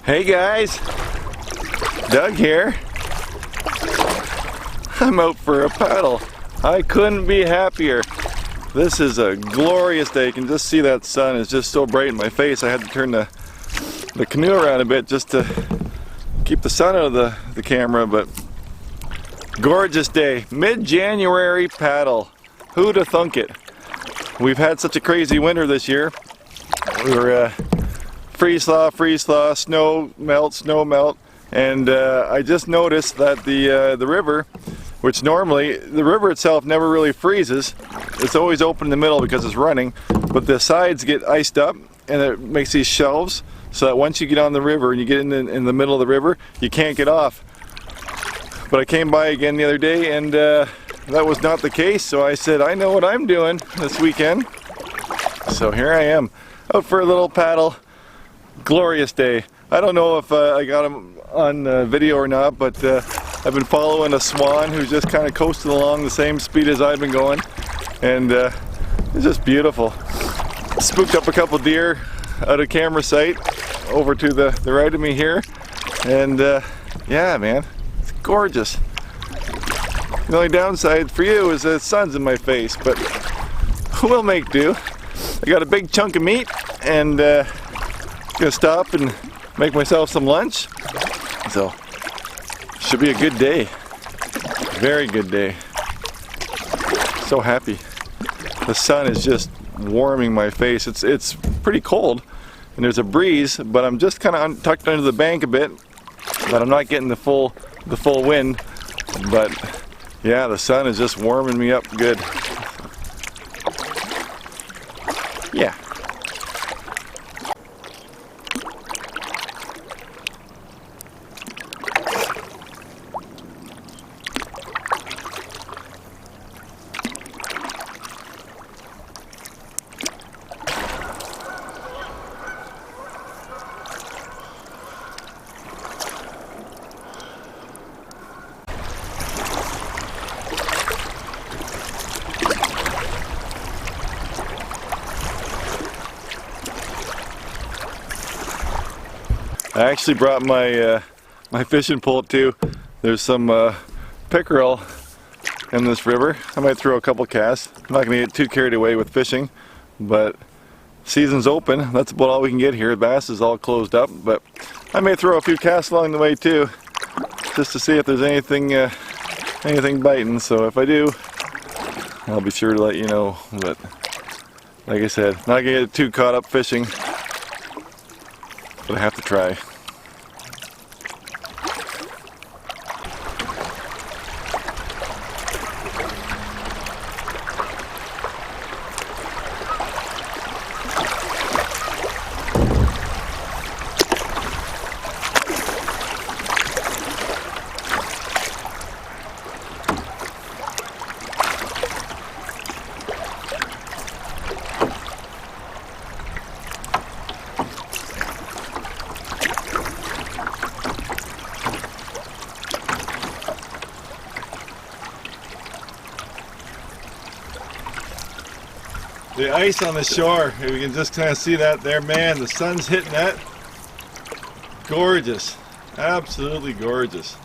Hey guys, Doug here. I'm out for a paddle. I couldn't be happier. This is a glorious day. You can just see that sun is just so bright in my face. I had to turn the canoe around a bit just to keep the sun out of the camera, but gorgeous day. Mid-January paddle. Who'd have thunk it? We've had such a crazy winter this year. We were freeze-thaw, snow melt, and I just noticed that the river, which normally, the river itself never really freezes. It's always open in the middle because it's running, but the sides get iced up and it makes these shelves so that once you get on the river and you get in the middle of the river, you can't get off. But I came by again the other day and that was not the case, so I said, I know what I'm doing this weekend. So here I am, out for a little paddle. Glorious day. I don't know if I got him on video or not, but I've been following a swan who's just kind of coasting along the same speed as I've been going, and it's just beautiful. Spooked up a couple deer out of camera sight over to the right of me here, and yeah, man, it's gorgeous. The only downside for you is the sun's in my face, but we'll make do. I got a big chunk of meat, and gonna stop and make myself some lunch. So should be a good day. Very good day. So happy. The sun is just warming my face. It's pretty cold and there's a breeze, but I'm just kind of tucked under the bank a bit, but I'm not getting the full wind. But yeah, the sun is just warming me up good. Yeah. I actually brought my my fishing pole too. There's some pickerel in this river. I might throw a couple casts. I'm not going to get too carried away with fishing, but season's open. That's about all we can get here. Bass is all closed up, but I may throw a few casts along the way too, just to see if there's anything biting. So if I do, I'll be sure to let you know. But like I said, not going to get too caught up fishing, but I have to try. The ice on the shore, we can just kind of see that there, man. The sun's hitting that. Gorgeous. Absolutely gorgeous.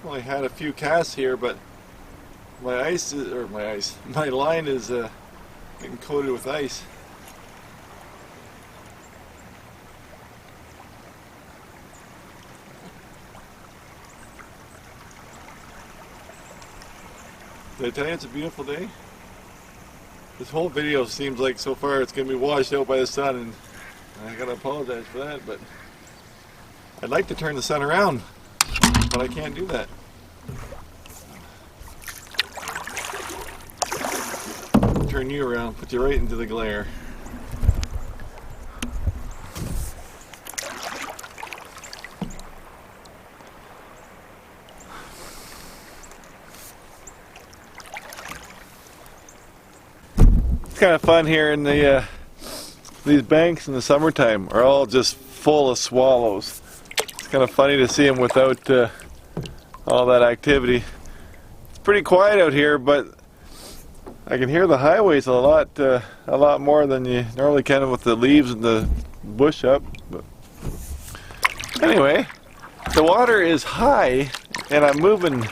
Well, I had a few casts here, but my line is getting coated with ice. Did I tell you it's a beautiful day? This whole video seems like so far it's going to be washed out by the sun, and I gotta apologize for that, but I'd like to turn the sun around, but I can't do that. Turn you around, put you right into the glare. It's kind of fun here in the these banks in the summertime are all just full of swallows. It's kind of funny to see them without all that activity. It's pretty quiet out here, but I can hear the highways a lot more than you normally can with the leaves and the bush up. But anyway, the water is high and I'm moving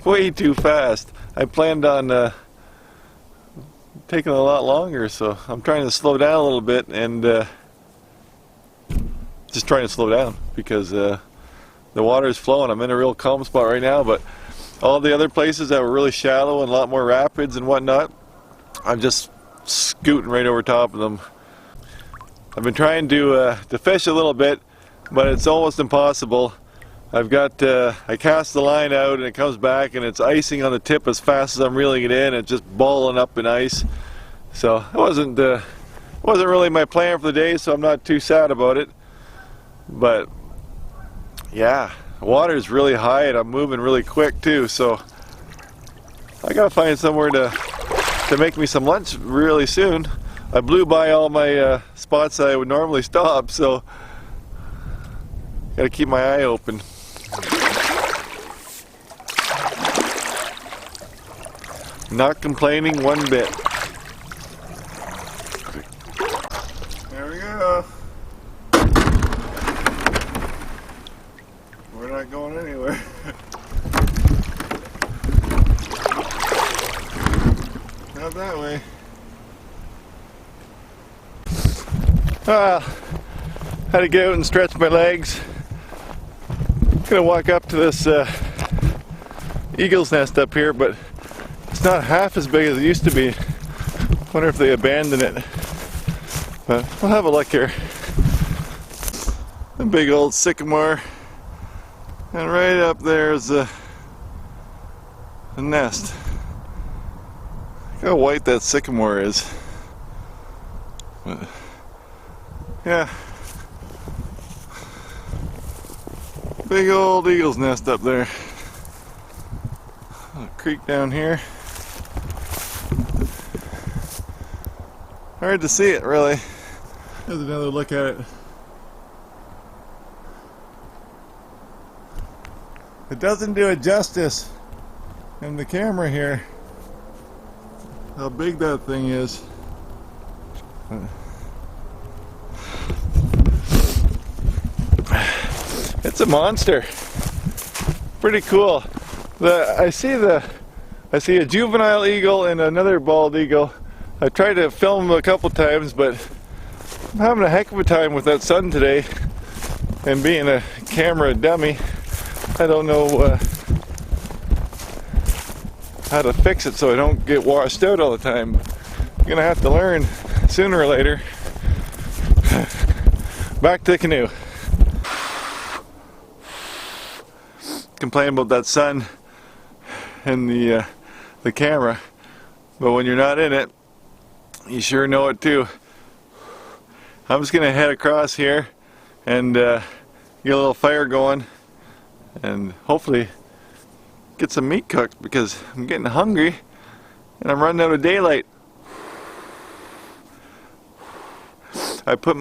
way too fast. I planned on taking a lot longer, so I'm trying to slow down a little bit and just trying to slow down because the water is flowing. I'm in a real calm spot right now, but all the other places that were really shallow and a lot more rapids and whatnot, I'm just scooting right over top of them. I've been trying to fish a little bit, but it's almost impossible. I've got I cast the line out and it comes back and it's icing on the tip as fast as I'm reeling it in. It's just balling up in ice. So it wasn't really my plan for the day, so I'm not too sad about it. But yeah, the water is really high and I'm moving really quick too, so I gotta find somewhere to make me some lunch really soon. I blew by all my spots that I would normally stop, so gotta keep my eye open. Not complaining one bit. There we go. We're not going anywhere. Not that way. Had to get out and stretch my legs. I'm gonna walk up to this eagle's nest up here, but it's not half as big as it used to be. Wonder if they abandoned it. But we'll have a look here. A big old sycamore. And right up there is the nest. Look how white that sycamore is. But, yeah. Big old eagle's nest up there. A creek down here. Hard to see it, really. Here's another look at it. It doesn't do it justice in the camera here, how big that thing is. It's a monster. Pretty cool. I see a juvenile eagle and another bald eagle. I tried to film them a couple times, but I'm having a heck of a time with that sun today. And being a camera dummy, I don't know how to fix it so I don't get washed out all the time. I'm gonna have to learn sooner or later. Back to the canoe. Complain about that sun and the camera, but when you're not in it, you sure know it too. I'm just gonna head across here and get a little fire going and hopefully get some meat cooked because I'm getting hungry and I'm running out of daylight. I put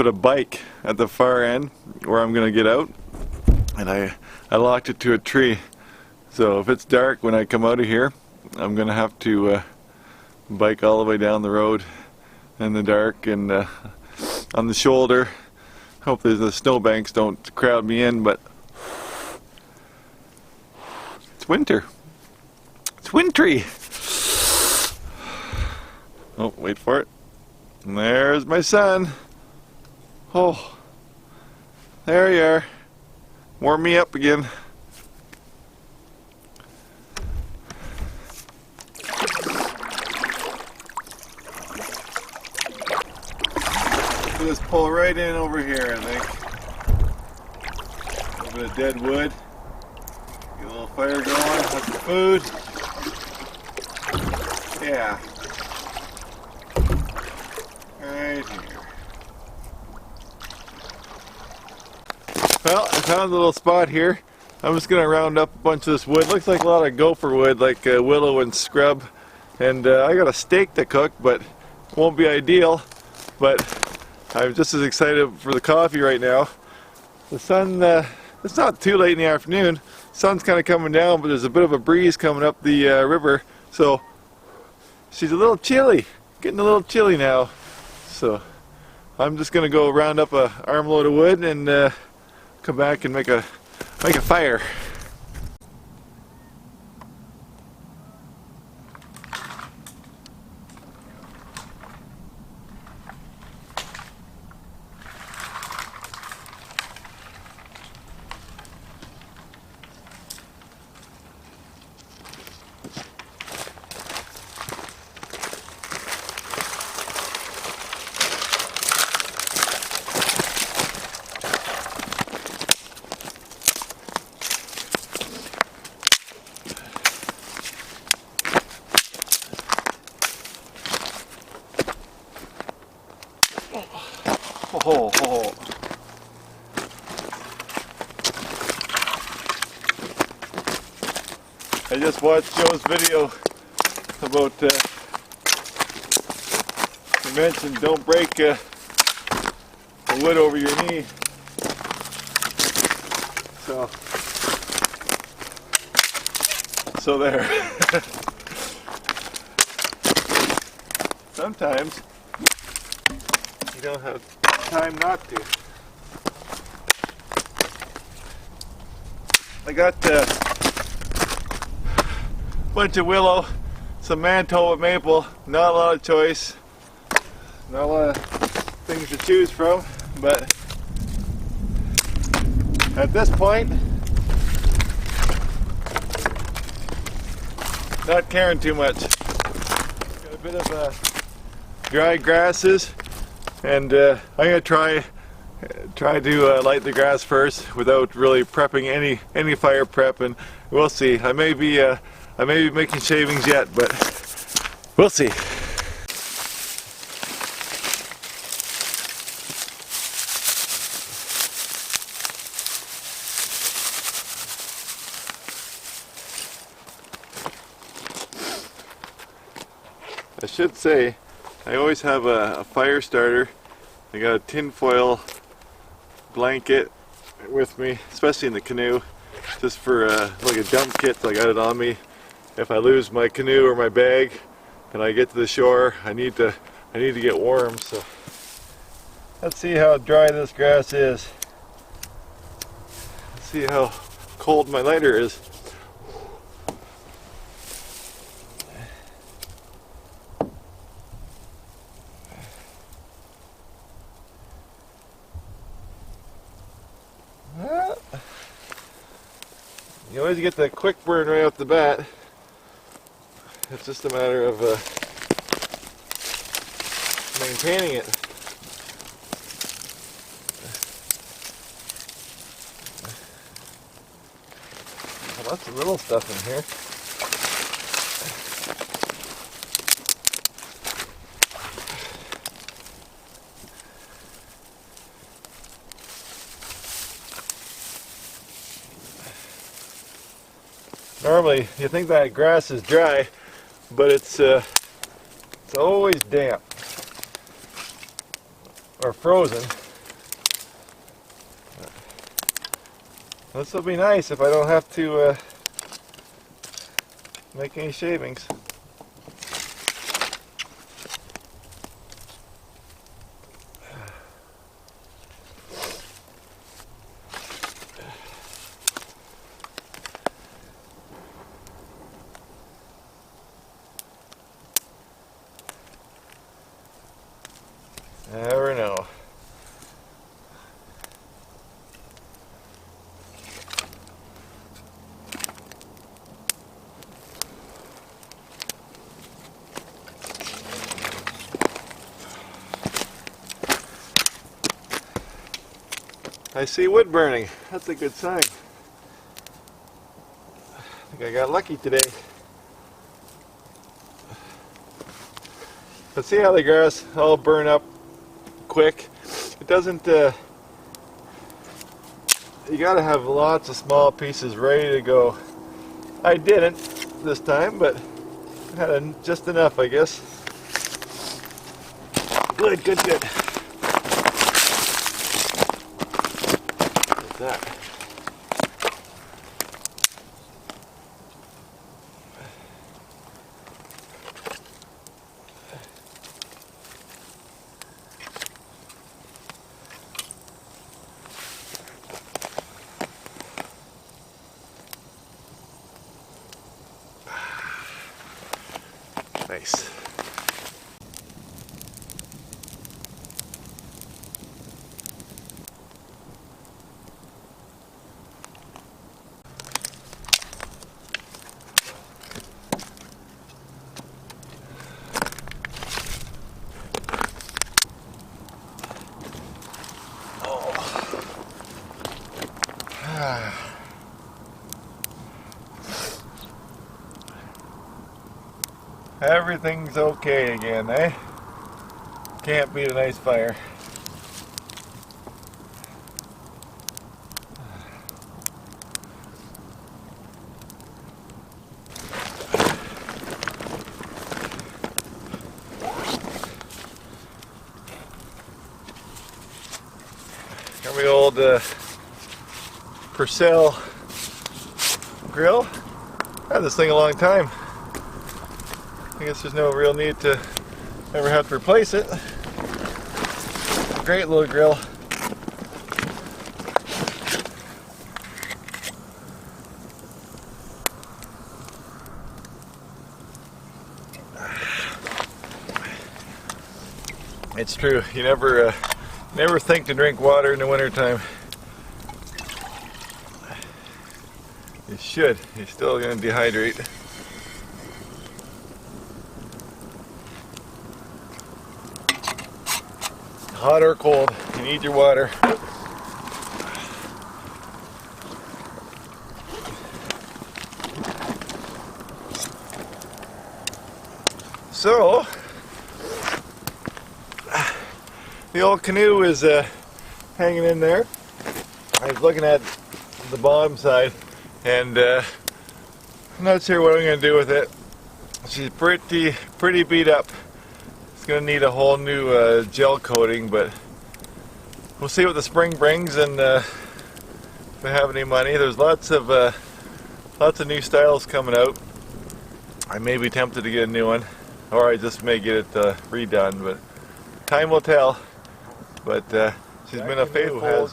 a bike at the far end where I'm gonna get out, and I locked it to a tree. So if it's dark when I come out of here, I'm gonna have to bike all the way down the road in the dark and on the shoulder. Hopefully the snowbanks don't crowd me in, but it's winter. It's wintry. Oh, wait for it. And there's my son. Oh, there you are. Warm me up again. just pull right in over here, I think. A little bit of dead wood. Get a little fire going, have some food. Yeah. Right here. Well, I found a little spot here. I'm just going to round up a bunch of this wood. Looks like a lot of gopher wood, like willow and scrub. And I got a steak to cook, but it won't be ideal. But I'm just as excited for the coffee right now. The sun, it's not too late in the afternoon. The sun's kind of coming down, but there's a bit of a breeze coming up the river. So she's a little chilly, getting a little chilly now. So I'm just going to go round up a armload of wood and come back and make a fire. Oh. I just watched Joe's video about he mentioned don't break the wood over your knee. So there. Sometimes you don't have time not to. I got a bunch of willow, some Manitoba maple, not a lot of choice, not a lot of things to choose from, but at this point, not caring too much. Got a bit of dry grasses. And I'm gonna try to light the grass first without really prepping any fire prep, and we'll see. I may be making shavings yet, but we'll see. I should say, I always have a fire starter. I got a tinfoil blanket with me, especially in the canoe, just for like a dump kit. So I got it on me. If I lose my canoe or my bag and I get to the shore, I need to get warm. So let's see how dry this grass is. Let's see how cold my lighter is. You always get that quick burn right off the bat. It's just a matter of maintaining it. Lots of little stuff in here. Normally, you think that grass is dry, but it's always damp or frozen. This will be nice if I don't have to make any shavings. Never know. I see wood burning. That's a good sign. I think I got lucky today. But see how the grass all burn up quick? It doesn't, you gotta have lots of small pieces ready to go. I didn't this time, but I had just enough, I guess. Good, good, good. Like that. Nice. Everything's okay again, eh? Can't beat a nice fire. Got my old Purcell grill. Had this thing a long time. I guess there's no real need to ever have to replace it. Great little grill. It's true. You never think to drink water in the wintertime. You should. You're still going to dehydrate. Hot or cold, you need your water. So, the old canoe is hanging in there. I was looking at the bottom side, and I'm not sure what I'm going to do with it. She's pretty beat up. It's going to need a whole new gel coating, but we'll see what the spring brings, and if I have any money. There's lots of new styles coming out. I may be tempted to get a new one, or I just may get it redone, but time will tell. But she's been a faithful,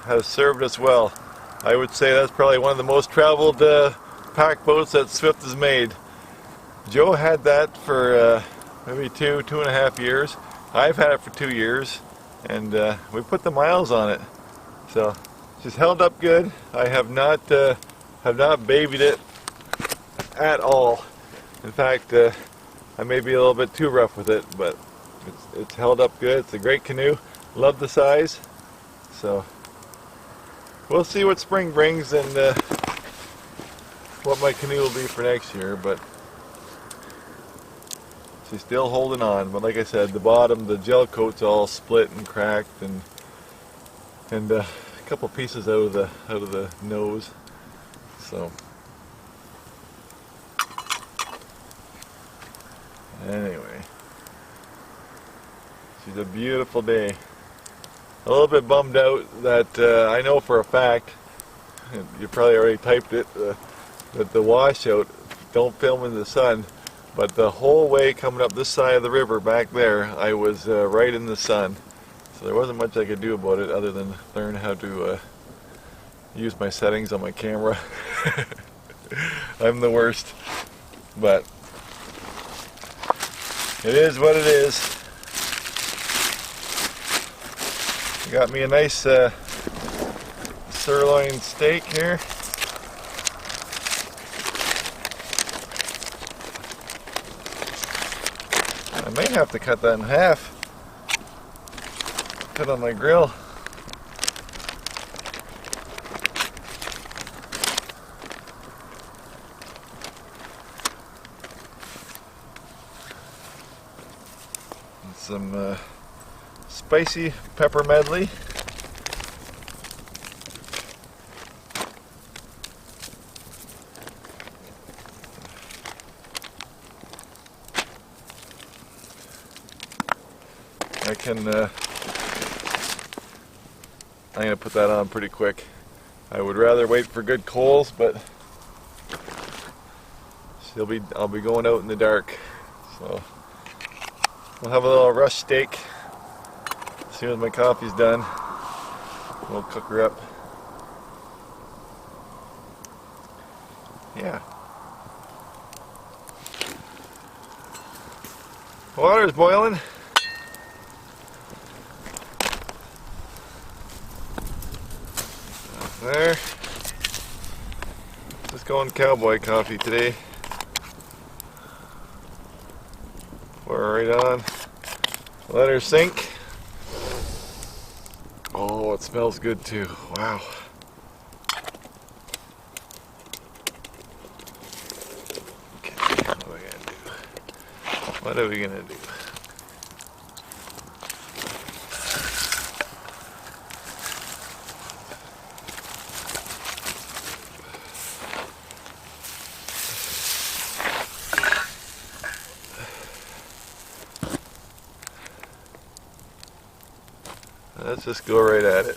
has served us well. I would say that's probably one of the most traveled pack boats that Swift has made. Joe had that for maybe two and a half years. I've had it for 2 years, and we put the miles on it. So she's held up good. I have not babied it at all. In fact, I may be a little bit too rough with it, but it's held up good. It's a great canoe. Love the size. So we'll see what spring brings and what my canoe will be for next year, but she's still holding on. But like I said, the bottom, the gel coat's all split and cracked, and a couple pieces out of the nose. So anyway, she's a beautiful day. A little bit bummed out that I know for a fact, you probably already typed it, that the washout, don't film in the sun, but the whole way coming up this side of the river back there, I was right in the sun. So there wasn't much I could do about it other than learn how to use my settings on my camera. I'm the worst, but it is what it is. Got me a nice sirloin steak here. I may have to cut that in half. Put on my grill. some spicy pepper medley. I'm going to put that on pretty quick. I would rather wait for good coals, but I'll be going out in the dark. So we'll have a little rush steak as soon as my coffee's done. We'll cook her up. Yeah. Water's boiling. There. Just going cowboy coffee today. Pour her right on. Let her sink. Oh, it smells good too. Wow. Okay, what are we gonna do? What are we gonna do? Let's just go right at it.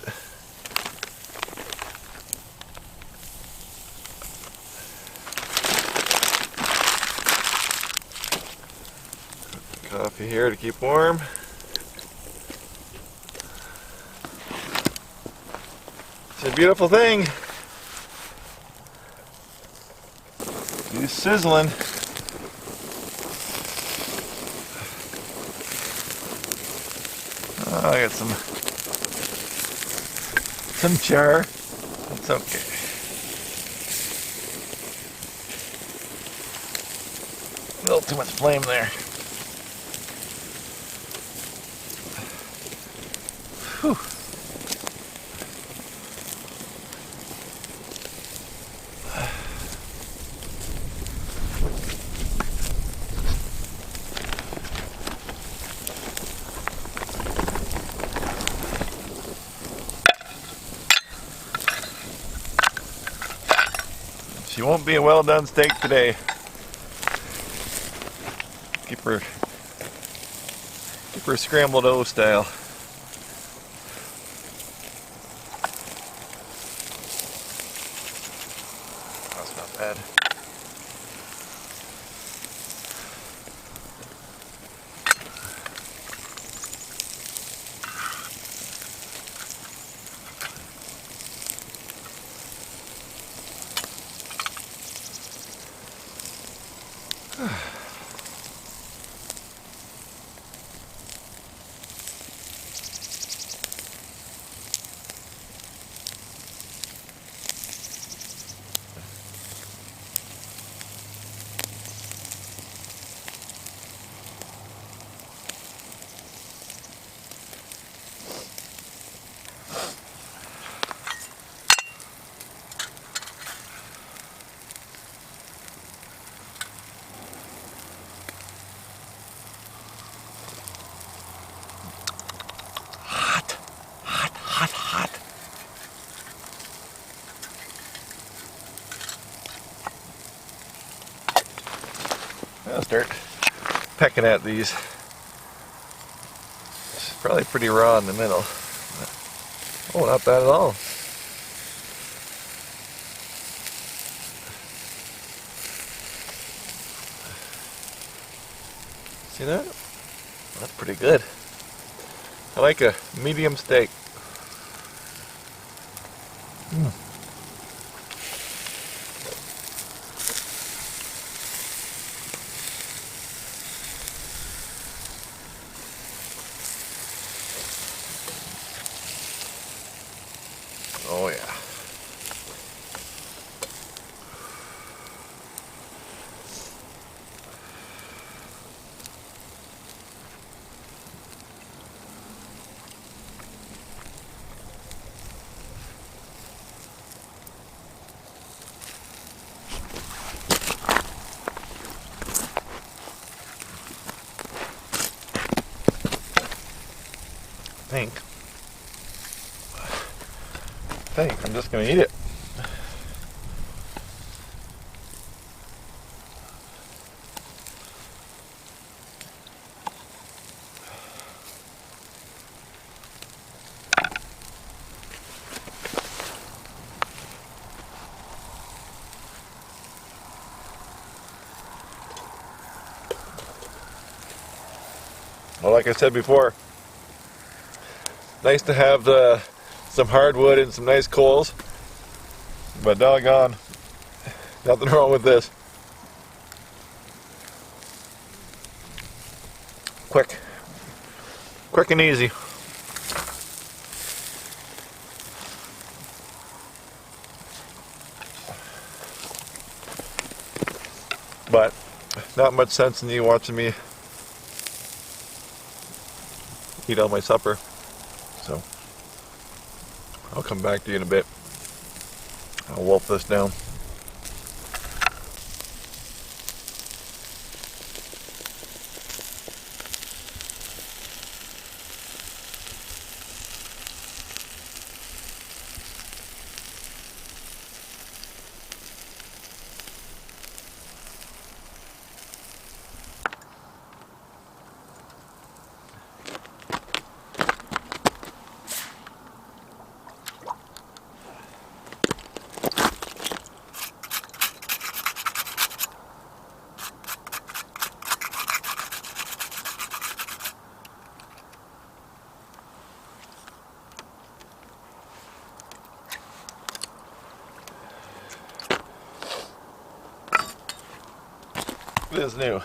Coffee here to keep warm. It's a beautiful thing. She's sizzling. Oh, I got some char. It's okay. A little too much flame there. Whew. She won't be a well done steak today. Keep her scrambled O style. That's not bad. I'll start pecking at these. It's probably pretty raw in the middle. Oh, not bad at all. See that? That's pretty good. I like a medium steak. Oh yeah. think I'm just gonna eat it. Well, like I said before, nice to have some hardwood and some nice coals, but doggone, nothing wrong with this. Quick and easy. But not much sense in you watching me eat all my supper, so I'll come back to you in a bit. I'll wolf this down. It is new.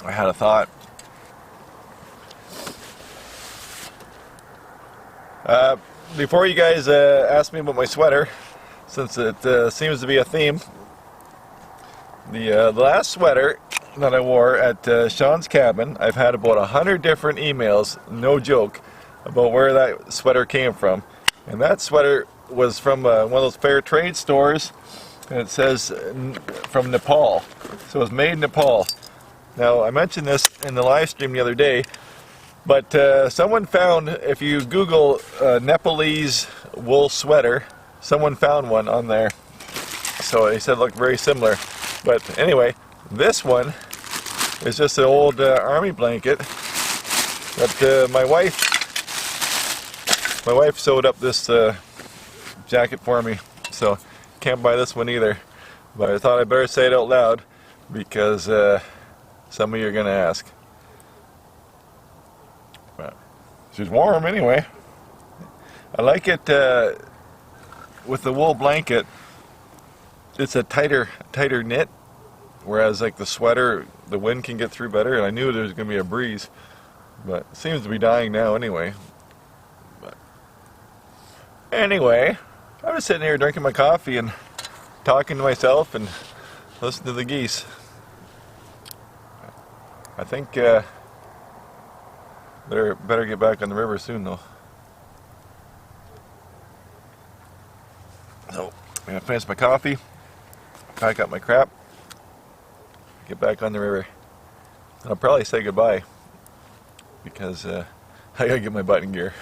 I had a thought. Before you guys ask me about my sweater, since it seems to be a theme, the last sweater that I wore at Sean's cabin, I've had about 100 different emails, no joke, about where that sweater came from. And that sweater was from one of those fair trade stores, and it says from Nepal. So it was made in Nepal. Now, I mentioned this in the live stream the other day, but someone found, if you Google Nepalese wool sweater, someone found one on there. So they said it looked very similar. But anyway, this one is just an old army blanket that my wife sewed up this jacket for me. So can't buy this one either. But I thought I better say it out loud because some of you are going to ask. But she's warm anyway. I like it with the wool blanket. It's a tighter knit, whereas like the sweater, the wind can get through better. And I knew there was going to be a breeze, but it seems to be dying now anyway. But anyway, I was sitting here drinking my coffee and talking to myself and listening to the geese. I think better get back on the river soon though. So I'm gonna finish my coffee, pack up my crap, get back on the river. And I'll probably say goodbye because I gotta get my butt in gear.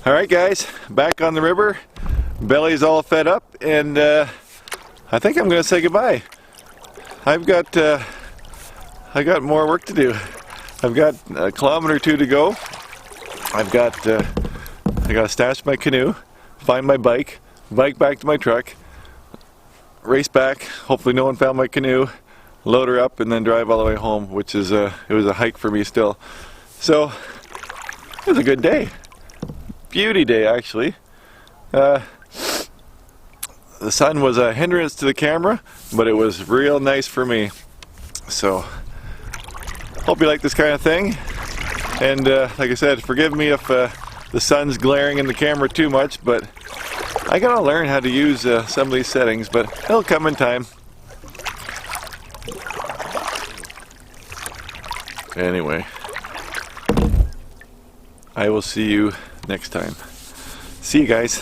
Alright guys, back on the river. Belly's all fed up, and I think I'm going to say goodbye. I got more work to do. I've got a kilometer or two to go. I got to stash my canoe, find my bike back to my truck, race back. Hopefully no one found my canoe, load her up, and then drive all the way home, which is it was a hike for me still. So it was a good day. Beauty day, actually. The sun was a hindrance to the camera, but it was real nice for me. So, hope you like this kind of thing. And like I said, forgive me if the sun's glaring in the camera too much, but I gotta learn how to use some of these settings, but it'll come in time. Anyway, I will see you next time. See you guys.